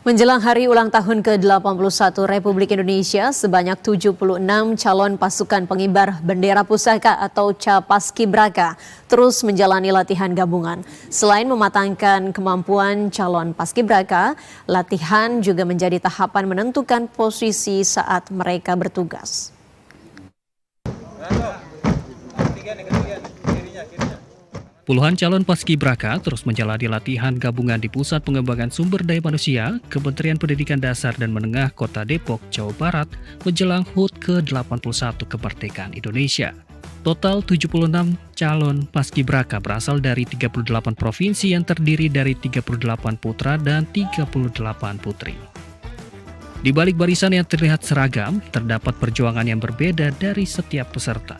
Menjelang hari ulang tahun ke-81 Republik Indonesia, sebanyak 76 calon pasukan pengibar bendera pusaka atau Capaskibraka terus menjalani latihan gabungan. Selain mematangkan kemampuan calon paskibraka, latihan juga menjadi tahapan menentukan posisi saat mereka bertugas. Puluhan calon paskibraka terus menjalani latihan gabungan di Pusat Pengembangan Sumber Daya Manusia, Kementerian Pendidikan Dasar dan Menengah Kota Depok, Jawa Barat, menjelang HUT ke-81 kemerdekaan Indonesia. Total 76 calon paskibraka berasal dari 38 provinsi yang terdiri dari 38 putra dan 38 putri. Di balik barisan yang terlihat seragam, terdapat perjuangan yang berbeda dari setiap peserta.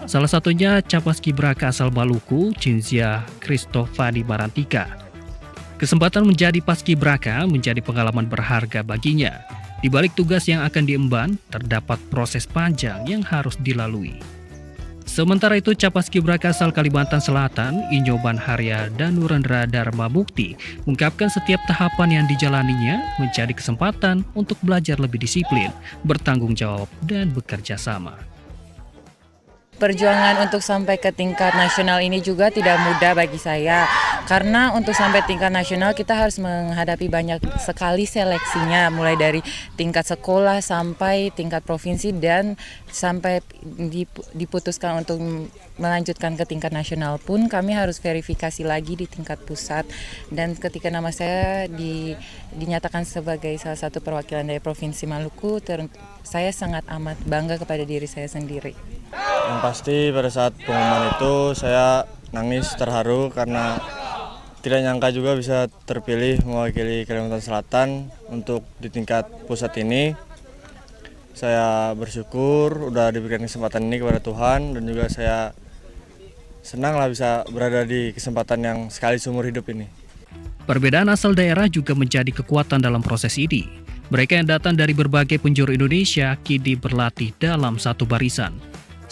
Salah satunya Capaskibraka asal Maluku, Cinzia Kristofani Marantika. Kesempatan menjadi paskibraka menjadi pengalaman berharga baginya. Di balik tugas yang akan diemban, terdapat proses panjang yang harus dilalui. Sementara itu, Capaskibraka asal Kalimantan Selatan, Inyoman Harya dan Nurendra Dharma Mukti, mengungkapkan setiap tahapan yang dijalaninya menjadi kesempatan untuk belajar lebih disiplin, bertanggung jawab, dan bekerja sama. Perjuangan untuk sampai ke tingkat nasional ini juga tidak mudah bagi saya. Karena untuk sampai tingkat nasional kita harus menghadapi banyak sekali seleksinya. Mulai dari tingkat sekolah sampai tingkat provinsi dan sampai diputuskan untuk melanjutkan ke tingkat nasional pun kami harus verifikasi lagi di tingkat pusat. Dan ketika nama saya dinyatakan sebagai salah satu perwakilan dari Provinsi Maluku, saya sangat amat bangga kepada diri saya sendiri. Yang pasti pada saat pengumuman itu saya nangis terharu karena tidak nyangka juga bisa terpilih mewakili Kalimantan Selatan untuk di tingkat pusat ini. Saya bersyukur udah diberikan kesempatan ini kepada Tuhan dan juga saya senang lah bisa berada di kesempatan yang sekali seumur hidup ini. Perbedaan asal daerah juga menjadi kekuatan dalam proses ini. Mereka yang datang dari berbagai penjuru Indonesia kini berlatih dalam satu barisan.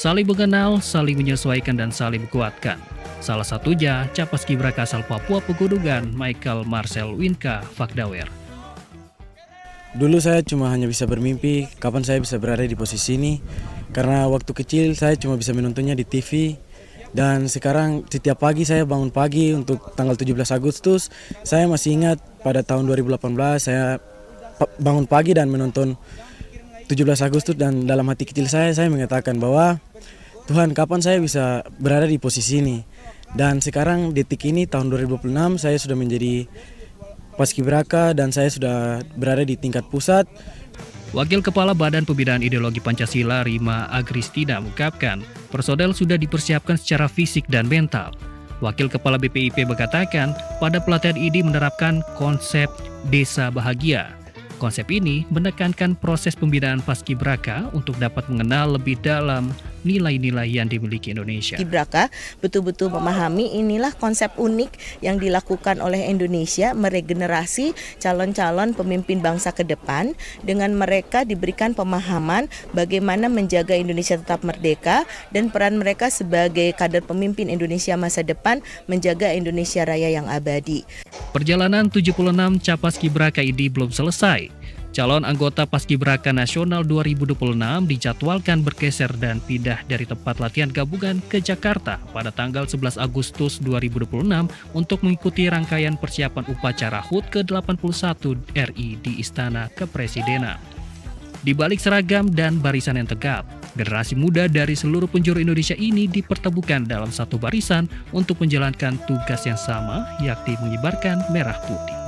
Saling mengenal, saling menyesuaikan, dan saling menguatkan. Salah satunya Capaskibraka asal Papua Pegunungan, Michael Marcel Winka Fakdawer. Dulu saya cuma hanya bisa bermimpi kapan saya bisa berada di posisi ini. Karena waktu kecil saya cuma bisa menontonnya di TV. Dan sekarang setiap pagi saya bangun pagi untuk tanggal 17 Agustus. Saya masih ingat pada tahun 2018 saya bangun pagi dan menonton 17 Agustus dan dalam hati kecil saya mengatakan bahwa Tuhan, kapan saya bisa berada di posisi ini? Dan sekarang detik ini tahun 2026 saya sudah menjadi paskibraka dan saya sudah berada di tingkat pusat. Wakil Kepala Badan Pembinaan Ideologi Pancasila Rima Agristina mengungkapkan, personel sudah dipersiapkan secara fisik dan mental. Wakil Kepala BPIP mengatakan, pada pelatihan ini menerapkan konsep desa bahagia. Konsep ini menekankan proses pembinaan paskibraka untuk dapat mengenal lebih dalam nilai-nilai yang dimiliki Indonesia. Paskibraka betul-betul memahami inilah konsep unik yang dilakukan oleh Indonesia meregenerasi calon-calon pemimpin bangsa ke depan dengan mereka diberikan pemahaman bagaimana menjaga Indonesia tetap merdeka dan peran mereka sebagai kader pemimpin Indonesia masa depan menjaga Indonesia Raya yang abadi. Perjalanan 76 Capaskibraka ini belum selesai. Calon anggota Paskibraka Nasional 2026 dijadwalkan bergeser dan pindah dari tempat latihan gabungan ke Jakarta pada tanggal 11 Agustus 2026 untuk mengikuti rangkaian persiapan upacara HUT ke-81 RI di Istana Kepresidenan. Di balik seragam dan barisan yang tegap, generasi muda dari seluruh penjuru Indonesia ini dipertemukan dalam satu barisan untuk menjalankan tugas yang sama, yakni mengibarkan merah putih.